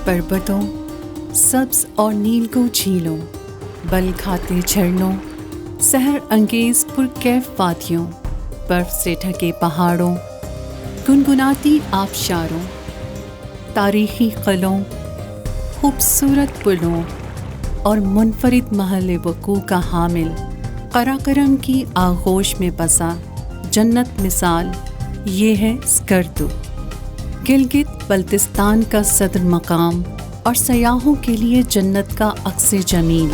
पर्वतों, सब्ज और नीलगो झीलों, बल खाते झरनों, सहर अंगेज पुरकैफ वादियों, बर्फ से ढके पहाड़ों, गुनगुनाती आबशारों, तारीखी किलों, खूबसूरत पुलों और मुनफरिद महल वकू का हामिल कराकरम की आगोश में बसा जन्नत मिसाल ये है स्कर्दू। गिलगित बल्तिस्तान का सदर मकाम और सयाहों के लिए जन्नत का अक्स जमील।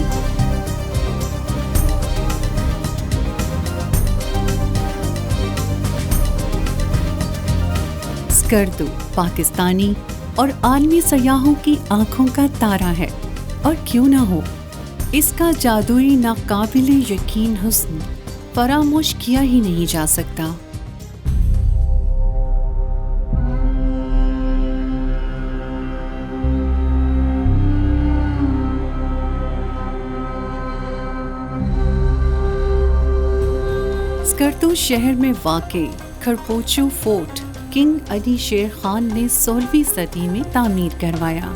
स्कर्दू पाकिस्तानी और आलमी सयाहों की आंखों का तारा है, और क्यों ना हो, इसका जादुई नाकाबिले यकीन हुस्न फरामोश किया ही नहीं जा सकता। स्कर्दू शहर में वाक़े खरपोचू फोर्ट किंग अली शेर खान ने 16वीं सदी में तामीर करवाया।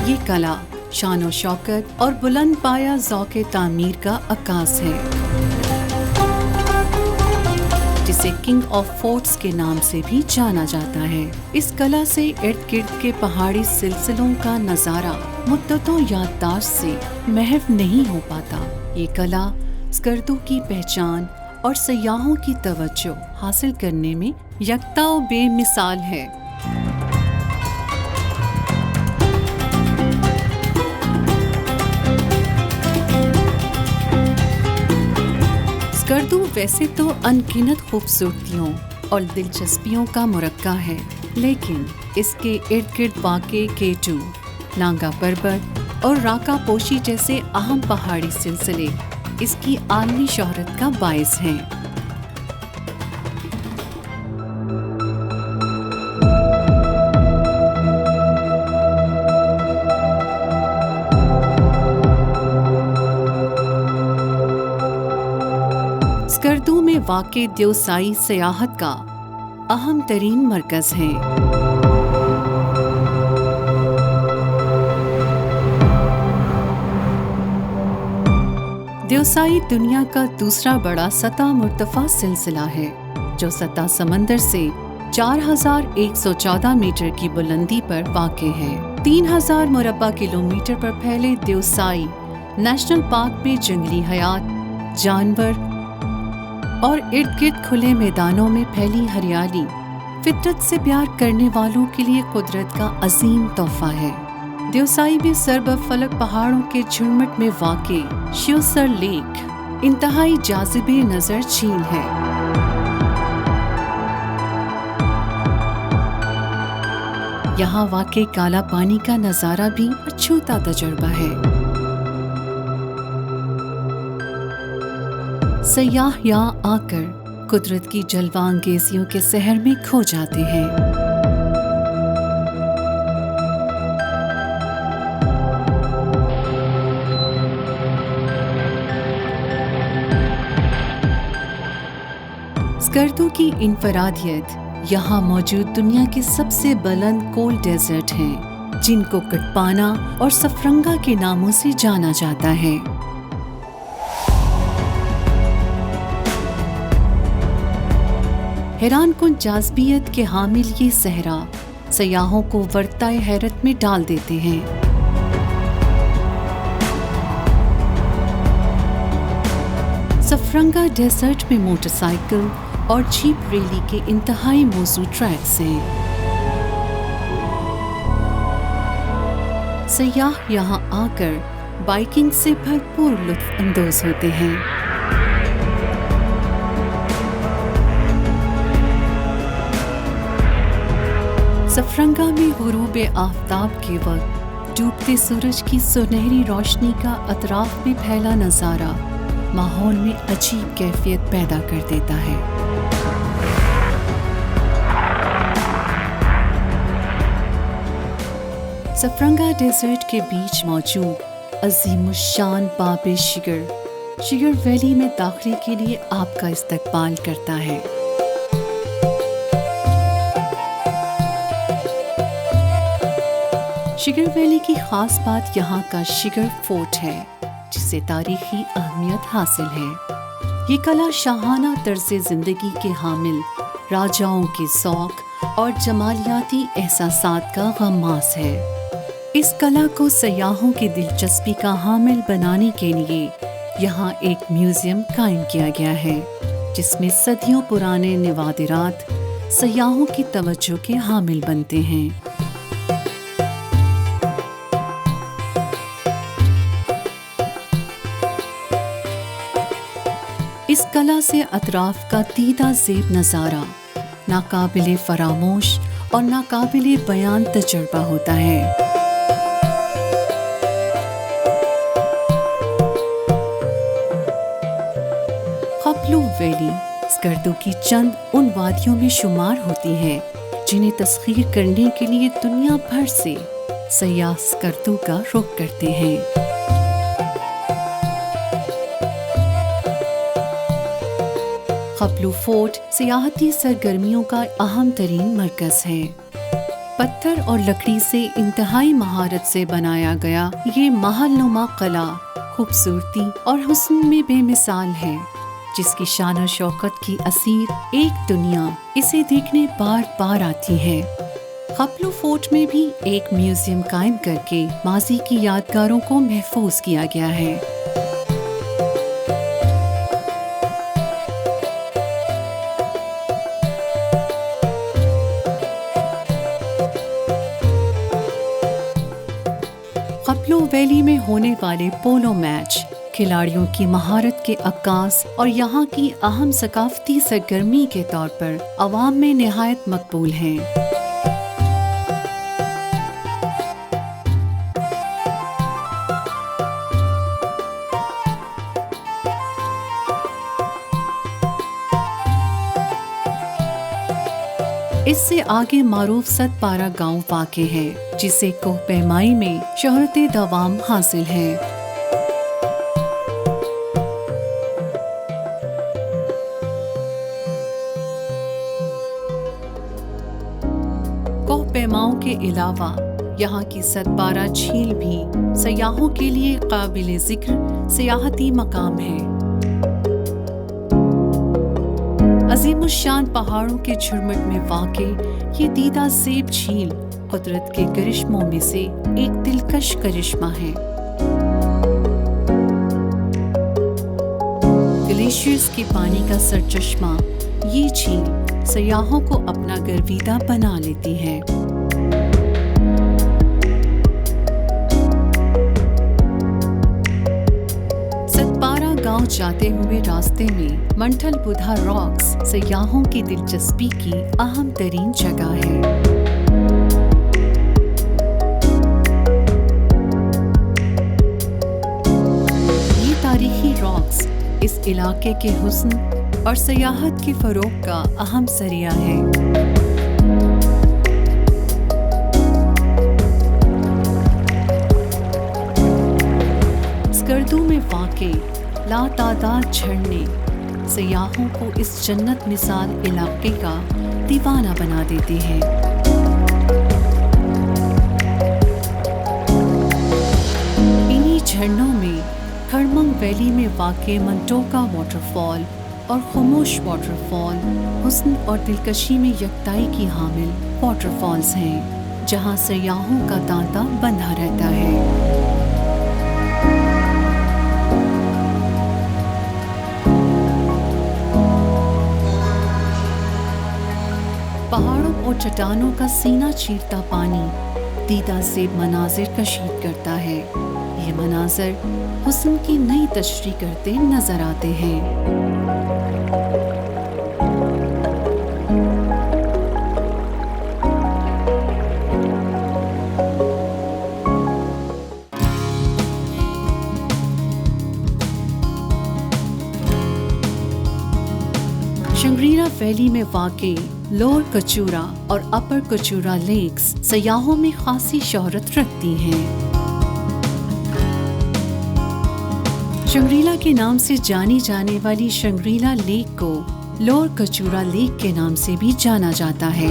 ये कला शान शौकत और बुलंद पाया ज़ौक़े तामीर का अक्कास है, जिसे किंग ऑफ फोर्ट्स के नाम से भी जाना जाता है। इस कला से इर्द गिर्द के पहाड़ी सिलसिलों का नज़ारा मुद्दतों याददाश्त से महव नहीं हो पाता। ये कला स्कर्दू की पहचान और सयाहों की तवज्जो हासिल करने में यकता व बेमिसाल है। स्कर्दू वैसे तो अनगिनत खूबसूरतियों और दिलचस्पियों का मुरक्का है, लेकिन इसके इर्द गिर्द वाक़े केटू, नांगा पर्वत और राका पोशी जैसे अहम पहाड़ी सिलसिले इसकी आलमी शोहरत का बाइस हैं। स्कर्दू में वाक़े देवसाई सयाहत का अहम तरीन मरकज़ है। देवसाई दुनिया का दूसरा बड़ा सतह मुर्तफ़ा सिलसिला है, जो सतह समंदर से 4114 मीटर की बुलंदी पर वाक़े है। 3000 मुरब्बा किलोमीटर पर फैले देवसाई नेशनल पार्क में जंगली हयात, जानवर और इर्द गिर्द खुले मैदानों में फैली हरियाली फितरत से प्यार करने वालों के लिए कुदरत का अजीम तोहफा है। देवसाई में सरबफलक पहाड़ों के झुरमुट में वाक़े श्योसर लेक इंतहाई जाज़िबे नज़र झील है। यहाँ वाक़े काला पानी का नज़ारा भी अछूता तजुर्बा है। सयाह यहाँ आकर कुदरत की जलवांगेजियों के सहर में खो जाते हैं। स्कर्दू की इनफरादियत यहाँ मौजूद दुनिया के सबसे बुलंद कोल्ड डेजर्ट हैं, जिनको कटपाना और सफरंगा के नामों से जाना जाता है। हैरान कुन जाज़बियत के हामिल ये सहरा सयाहों को वर्ताए हैरत में डाल देते हैं। सफरंगा डेजर्ट में मोटरसाइकिल और जीप रैली के इंतहाई मौजूद ट्रैक्स हैं। सयाह यहाँ आकर बाइकिंग से भरपूर लुत्फ अंदोज होते हैं। सफरंगा में गुरूब आफ्ताब के वक्त डूबते सूरज की सुनहरी रोशनी का अतराफ में फैला नज़ारा माहौल में अजीब कैफियत पैदा कर देता है। सफरंगा डेजर्ट के बीच मौजूद अजीमुशान बाब शिगर शिगर वैली में दाखिले के लिए आपका इस्तकबाल करता है। शिगर वैली की खास बात यहाँ का शिगर फोर्ट है, जिसे तारीखी अहमियत हासिल है। ये कला शाहाना तर्ज़े ज़िंदगी के हामिल, राजाओं के शौक और जमालियाती एहसासात का गम्मास है। इस कला को सयाहों की दिलचस्पी का हामिल बनाने के लिए यहाँ एक म्यूज़ियम कायम किया गया है, जिसमें सदियों पुराने नवादिरात सयाहों की तवज्जो के हामिल बनते हैं। इस कला से अतराफ का दीदा ज़ेब नज़ारा नाकाबिले फरामोश और नाकाबिले बयान तजुर्बा होता है। खपलू वैली स्कर्दू की चंद उन वादियों में शुमार होती है जिन्हें तस्खीर करने के लिए दुनिया भर से सयाह स्कर्दू का रुख करते हैं। खपलू फोर्ट सियाहती सरगर्मियों का अहम तरीन मरकज है। पत्थर और लकड़ी से इंतहाई महारत से बनाया गया ये महलनुमा कला खूबसूरती और हुस्न में बेमिसाल है, जिसकी शान शौकत की असीर एक दुनिया इसे देखने बार बार आती है। खपलू फोर्ट में भी एक म्यूजियम कायम करके माजी की यादगारों को महफूज किया गया है। खपलू वैली में होने वाले पोलो मैच खिलाड़ियों की महारत के अक्कास और यहाँ की अहम सकाफती सरगर्मी के तौर पर अवाम में निहायत मकबूल हैं। इससे आगे मारूफ सतपारा गांव वाक़े है, जिसे कोह पैमाई में शोहरत दवाम हासिल है। कोह पैमाओं के अलावा यहाँ की सतपारा झील भी सयाहों के लिए काबिल जिक्र सियाहती मकाम है। अजीमुशान पहाड़ों के झुरमुट में वाक़े ये दीदा ज़ेब झील कुदरत के करिश्मों में से एक दिलकश करिश्मा है। ग्लेशियर्स के पानी का सरचश्मा ये झील सयाहों को अपना गर्विदा बना लेती है। सतपारा गांव जाते हुए रास्ते में मंठल बुधा रॉक्स सयाहों की दिलचस्पी की अहम तरीन जगह है। ये तारीखी रॉक्स इस इलाके के हुस्न और सयाहत के फरोग का अहम जरिया है। स्कर्दू में वाक़े लातादाद झरने सयाहों को इस जन्नत मिसाल इलाके का दीवाना बना देते हैं। इन्हीं झरनों में खड़मंग वैली में वाक़े मंटोका वाटरफॉल और खामोश वाटरफॉल हुस्न और दिलकशी में यकताई की हामिल वाटरफॉल्स हैं, जहां सयाहों का तांता बंधा रहता है। पहाड़ों और चट्टानों का सीना चीरता पानी दीदा ज़ेब मनाजिर कशीद करता है। ये मनाजिर हुस्न की नई तशरीह करते नजर आते हैं। शंग्रीला वैली में वाक़े लोअर कचूरा और अपर कचूरा लेक्स सयाहों में खासी शोहरत रखती हैं। शंग्रीला के नाम से जानी जाने वाली शंग्रीला लेक को लोअर कचूरा लेक के नाम से भी जाना जाता है।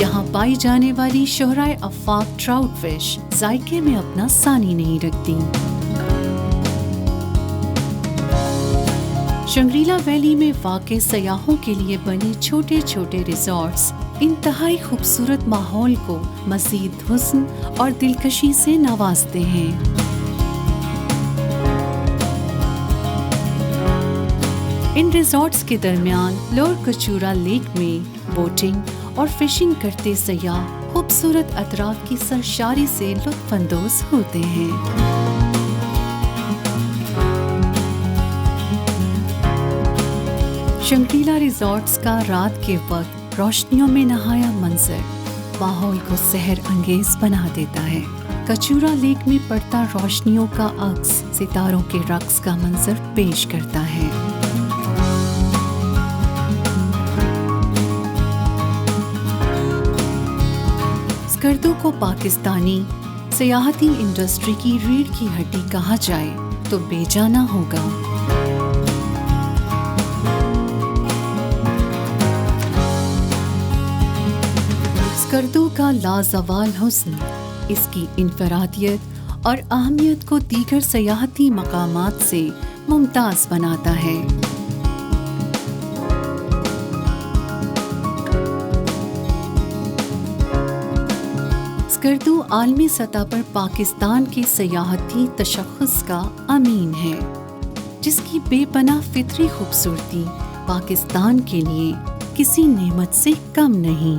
यहाँ पाई जाने वाली शोहराए अफाक ट्राउट फिश जायके में अपना सानी नहीं रखती। शंग्रीला वैली में वाक़े सयाहों के लिए बने छोटे छोटे रिजॉर्ट्स इंतहाई खूबसूरत माहौल को मज़ीद हुस्न और दिलकशी से नवाजते हैं। इन रिजॉर्ट्स के दरमियान लोअर कचूरा लेक में बोटिंग और फिशिंग करते सयाह खूबसूरत अतराफ की सरशारी से लुत्फानंदोज होते हैं। शंग्रीला रिजॉर्ट्स का रात के वक्त रोशनियों में नहाया मंजर माहौल को सहर अंगेज बना देता है। कचूरा लेक में पड़ता रोशनियों का अक्स सितारों के रक्स का मंजर पेश करता है। स्कर्दू को पाकिस्तानी सियाहती इंडस्ट्री की रीढ़ की हड्डी कहा जाए तो बेजाना होगा। स्कर्दू का लाजवाल हुस्न इसकी इनफरादियत और अहमियत को दीगर सयाहती मकामात से मुमताज बनाता है। स्कर्दू आलमी सतह पर पाकिस्तान के सयाहती तशख्खुस का अमीन है, जिसकी बेपनाह फितरी खूबसूरती पाकिस्तान के लिए किसी नेमत से कम नहीं।